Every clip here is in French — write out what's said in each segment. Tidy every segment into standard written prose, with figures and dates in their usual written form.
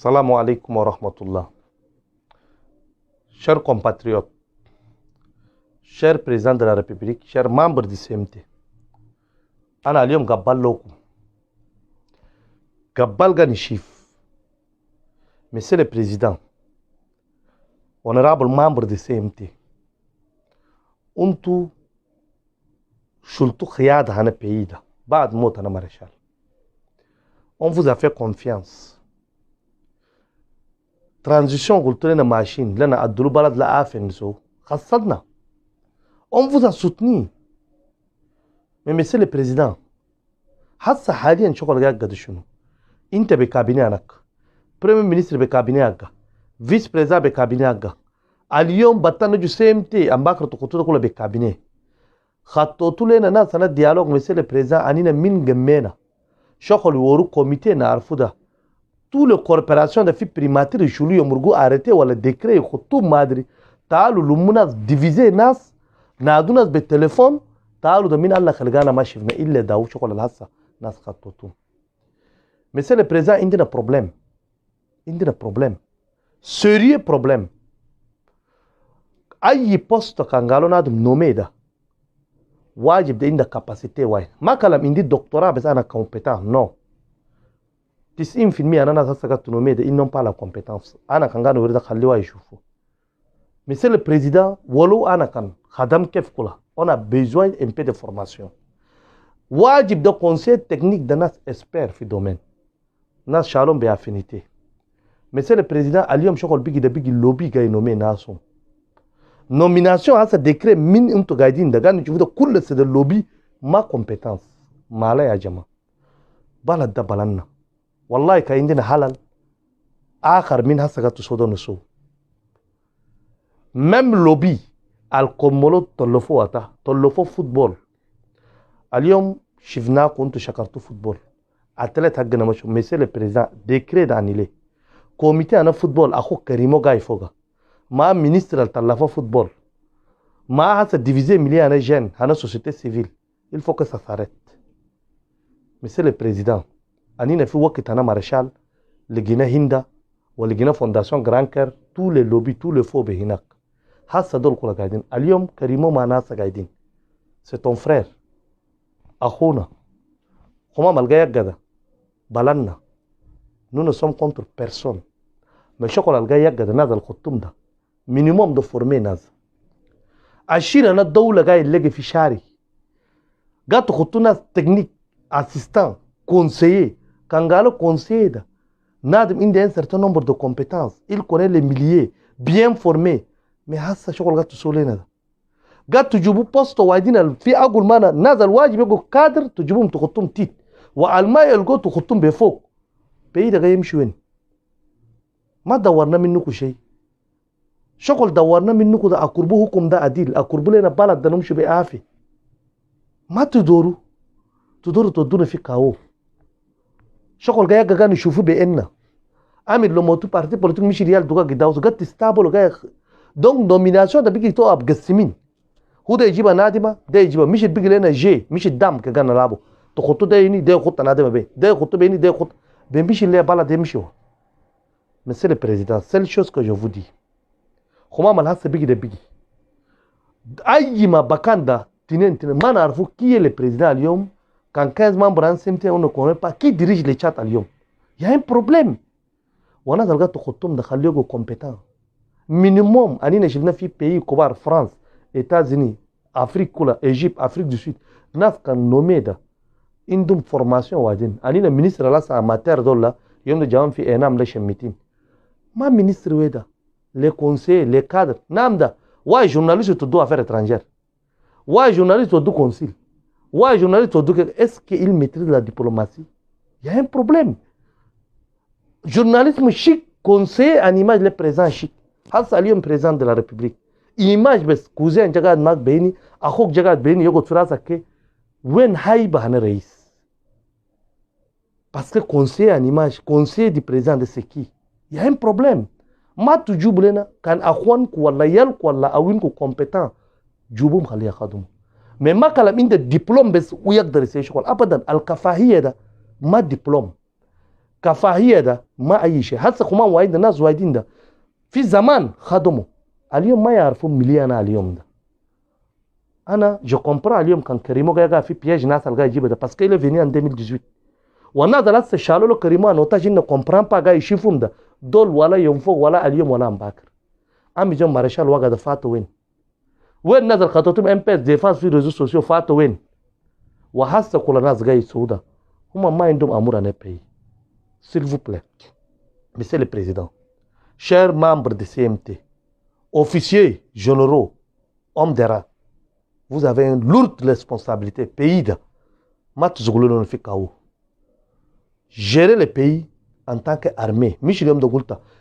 Salam alaikum wa rahmatullah. Chers compatriotes, chers présidents de la République, chers membres du CMT, ana aliyom gabbal lokum. Gabbal gani chief. Monsieur le Président, honorable membre du CMT, untu shultu khiyada hana pays da, baad mot hana maréchal. On vous a fait confiance. Transition culturelle na machine, lana adulu balad la afen so, khassadna. On vous a soutenu. Mais monsieur le Président, hassa haliyan shokol gaggad shunu. Inte be cabinet anak. Premier ministre be cabinet aga. Vice président be cabinet aga. Aliyom batana ju CMT ambakra to kutuda kula be cabinet. Khattotu lena na sana dialogue monsieur le Président anina min gemmena. Shokol woru comité na arfuda. Toutes les corporations de filles primaires chulu yomurgu arrêté wala décret khutu madri taalu lumunas diviser nas naadunas be téléphone taalu da min Allah khalgana ma shifna illa daw shokol hassa nas khattotu. Monsieur le Président, il y a un problème. Il y a un problème. Sérieux problème. Aïe poste kangalona de nommé da. Wajib de inda capacité wai. Makalam indi doctorat bes ana compétent. Non. 90% anana sasa nommé de ils n'ont pas la compétence. Ana kangano werda khaliwa yishufu. Monsieur le Président, wolo ana kan khadam kef kula. On a besoin un peu de formation. Wajib de conseil technique de nas expert fi domaine. Nas shalom be affinité. Monsieur le Président, aliyom shokol bigi de bigi lobby gay nommé nason. Nomination à ce décret min into gaidin de gan tu veux kulle c'est de lobby ma compétence. Mala ya jama. Balad da balanna. Wallahi ka indina halal. Akhar min hasaga tu sodo nusu. Même lobby al komolo tolofo ata, tolofo football. Aliyom shivna kuntu shakartu football. Athlète haggana macho monsieur le Président décret d'annulé comité ana football akho karimo gay foga ma ministre al talafa football ma hasa diviser milliers ana jeunes ana société civile il faut que ça s'arrête. Monsieur le Président anina fi wakit ana maréchal le Guinée Hinda ou le Guinée Fondation Grand Cœur tous les lobbies tous les faux behinak hasa dol kula gaidin aliyom karimo ma nasa gaidin c'est ton frère akhuna comment malgaya gada balanna nous ne sommes contre personne mais shokol alga yagga da nazal khuttum da minimum de former naz ashira na dawla gay legi fi shari gat khutuna technique assistant conseiller kangalo conseiller da nadim inde un certain nombre de compétences il connaît les milliers bien formés mais hassa shokol gat solena da gat tujubu posto wadina fi aqul mana nazal wajib yego cadre tujubum tukhuttum tit وعلما يلقوا تخطون بفوق بعيد غير يمشي وين ما دورنا منكم شيء شغل دورنا منكم ده أقربوا حكم ده عديل أقربوا لنا بلد ده نمشي بعافية ما تدوروا تدورنا في كاو شغل جاي جاي نشوفه بيننا عامل لما تو بارتي بوليتيك مش ريال دوغا جداوس قد تستابلو جاي دونك دوميناسيون ده بيجي تو أبقسمين هو ده يجيبها نادمة ده يجيبها مش بيجي لنا جي مش الدم كجانا لابو تخطو ده يني ده يخط نادمة بيه ده يخطو بيني ده يخط بيمشي اللي بالا ده يمشي. Monsieur le Président, seule chose que je vous dis خمام الهاسة بيجي ده بيجي أي ما بكان ده تنين ما نعرفه qui est le président اليوم كان 15 membres en CMT on ne connaît pas qui dirige les chats اليوم. Il y a un problème وانا تلقى تخطوهم ده خليهم compétent minimum أنينا شفنا في pays كبار فرنسا États-Unis Afrique كلها Égypte Afrique du Sud ناس كان nommé ده عندهم فورماسيون وادين انينا مينستر لا ساماتير دولا يوم جاهم في انام لا شميتين ما مينستر ويدا لي كونسي لي كادر نام ده واي جورناليست تدو افير étrangère واي جورناليست تدو كونسيل واي جورناليست تدو est-ce qu'il maîtrise la diplomatie il y a un problème journalisme chic conseiller en image le président chic hasa اليوم président de la république image بس cousin جاغاد ماك بيني اخوك جاغاد بيني يقعد في راسك كي وين هايبه هنا رئيس parce que conseiller en image conseiller du président de c'est qui il y a un problème ما تجوب لنا كان اخوانك ولا يالك ولا اوينك compétent جوبهم خليه يخدموا mais ما كلام عنده دبلوم بس ويقدر يسوي شغل ابدا الكفاهيه ده ما دبلوم كفاهية ده ما أي شيء. هسه كمان وايد الناس وايدين ده في زمان خدموا، اليوم ما يعرفون مليانا اليوم ده. أنا جو كومبرا اليوم كان كريمو جاي في بياج ناس الجاي يجيبه ده باسكو إلى فيني ان 2018 والناس ده لسه شالوا له كريمو أنا وتاجي إنه كومبران با جاي يشوفهم ده دول ولا يوم فوق ولا اليوم ولا مباكر. أمي جون مارشال واقع ده فاتو وين نزل خطوتهم ام بي اس ديفاس في ريزو سوسيو فاتو وين. وهسه كل الناس جاي سودا هم ما عندهم امور ان بي. S'il vous plaît, Monsieur le Président, chers membres de CMT, officiers, généraux, hommes d'État, vous avez une lourde responsabilité. Pays de gérer le pays en tant qu'armée.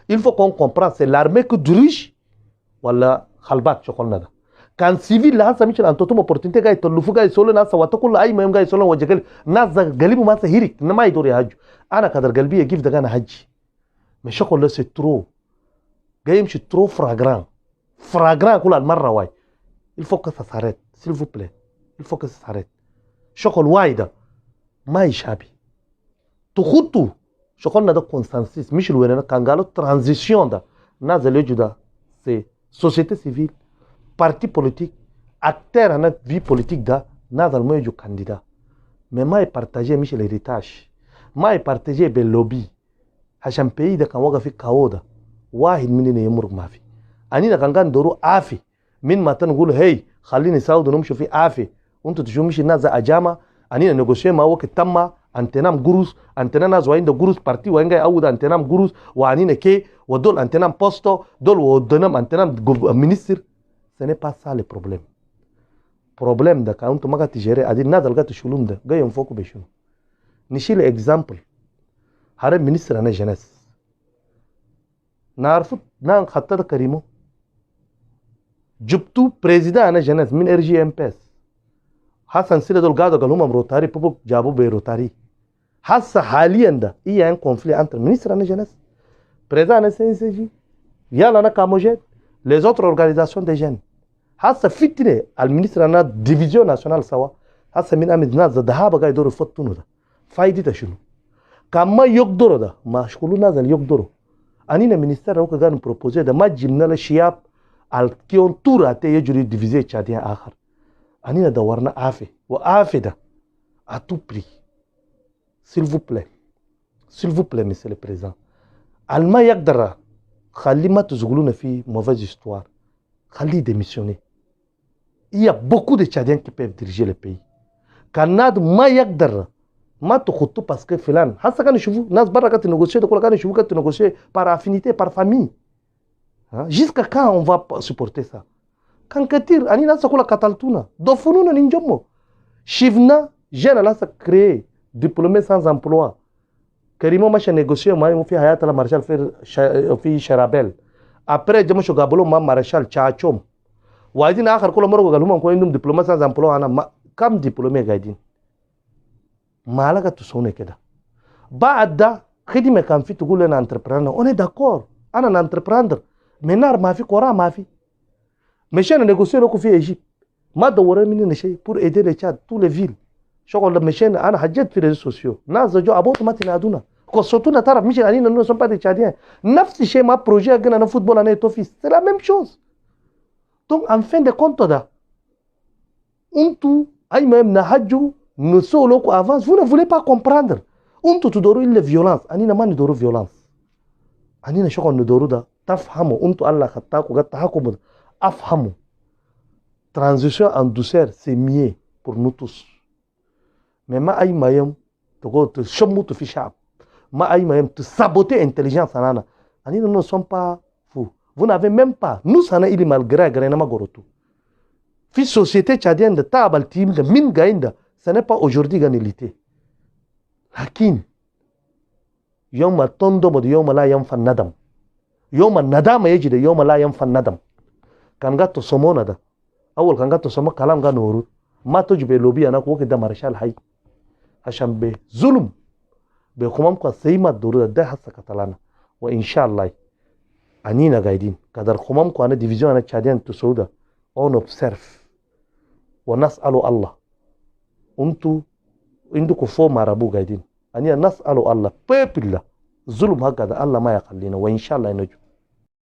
Il faut qu'on comprenne, c'est l'armée qui dirige. Voilà, Khalbat, chokolnada. Quand civil là, ça Michel Antotum opportunité gay tolufu gay solo nasa watakul ay mayum gay solo wajagal nasa galibu masa hirik nama idori haju. Ana kadar galbi ya give dagana haji. Mais chokol là c'est trop. Gay mchi trop flagrant. Flagrant kula marra way. Il faut que ça s'arrête, s'il vous plaît. Il faut que ça s'arrête. Chokol waida. Ma ishabi. Tukhutu. Chokol nada consensus. Michel wena kangalo transition da. Nasa lejuda. C'est société civile. Parti politique, acteur dans notre vie politique, n'a pas le candidat. Mais moi, je partage l'héritage. Moi, je partage le lobby. Hacham pays de Kawaga fi Kaoda. Wahid minine yemuruk mafi. Anina kangan doro afi. Min matan gul hey, khalini saud numshu fi afi. Untu tushumishi naza ajama. Anina negotiate ma wake tamma. Antenam gurus. Antena naz wa inda gurus parti wa inga awuda antenam gurus. Wa anina ke. Wa dol antenam posto. Dol wa donam antenam ministre. Ce n'est pas ça le problème. Problème de quand tu m'as géré, a dit nada le gâteau chouloum de, gagne un focus béchou. Nichi l'exemple, haré ministre de la jeunesse. N'arfut n'an khatta de Karimo. Jubtu président de la jeunesse, min RGMPS. Hassan sile dol gado galumam rotari, popo jabo be rotari. Hassa halienda, il y a un conflit entre ministre de la jeunesse, président de la CNCJ, yala na Kamojet. Les autres organisations des jeunes. Hasa fitne al ministre de la division nationale sawa. Hasa min amid naz dhahaba gay doro fattunu da. Faidi ta shunu. Kama yok doro da. Ma shkulu nazal yok doro. Anina ministère ro ka gan proposer da majimna la shiyab al kion tour te yejuri diviser tchadien akhar. Anina da warna afi wa afida à tout prix. S'il vous plaît. S'il vous plaît monsieur le président. Alma yakdara خلي ما تزغلونا في mauvaise histoire. خلي démissionner. Il y a beaucoup de Tchadiens qui peuvent diriger le pays. Canada ما يقدر ما تخطو parce que فلان هسه كانوا يشوفوا ناس برا كانت négocier تقول كانوا يشوفوا كانت négocier par affinité par famille. Jusqu'à quand on va supporter ça? Quand كتير أني ناس كلها قتلتونا دفنونا ننجمو. شفنا جينا ناس créé diplômés sans emploi. كريمو ماشي نيغوسيو معي في حياة المارشال في شرابيل. Après جمو شو قابلوا مع مارشال تشاچوم. وايدين آخر كل مرة قالوا هم كوين دوم دبلومات سانز أمبلوا أنا كم دبلومي قاعدين. ما لقى تسوني كده. بعد ده خدمة كان في تقول لنا entrepreneur. On est d'accord. أنا entrepreneur. منار ما في كورا ما في. مشينا نيغوسيو لكو في إيجيب. ما دورنا مني شيء pour aider les Tchad tous les villes. شغل مشينا أنا حجيت في ريزو سوسيو. ناس جو أبوت ما تنادونا. كوسوتونا تعرف مش أنينا نو سون با دي تشاديان نفس الشيء ما بروجي أجنا أنا فوتبول أنا توفيس c'est la même chose. Donc en fin de compte ده أنتو أي ما نهجو نسولوكو avance vous ne voulez pas comprendre. أنتو تدوروا إلا violence أنينا ما ندوروا violence. أنينا شغل ندوروا ده تفهموا أنتو الله خطاكو قد تحكموا أفهموا. Transition en douceur c'est mieux pour nous tous. Mais ما أي ما يوم تقول تشموا في شعب. ما أي ما يم saboter intelligence أنا nous ne sommes pas fous. Vous n'avez même pas nous ça n'a il malgré gré ma gorotu. Fi société tchadienne de tabal team de min gainda ce n'est pas aujourd'hui ganilité. Lakin يوم تندم يوم لا ينفع الندم. يوم الندم يجي يوم لا ينفع الندم. كان قط سمونا ده أول كان قط سمو كلام كان ورود ما تجيب لوبي أنا كوك ده مارشال حي عشان بظلم بخمام قصيمة دورة ده حسك كتلانا وإن شاء الله أنينا قاعدين كدر خمام قانا ديفيزيون أنا تشادين تسودا on observe ونسأل الله أنتو عندكم فو مارابو قاعدين أني نسأل الله بيبلا zulum haka da Allah ma ya kallina wa insha Allah ina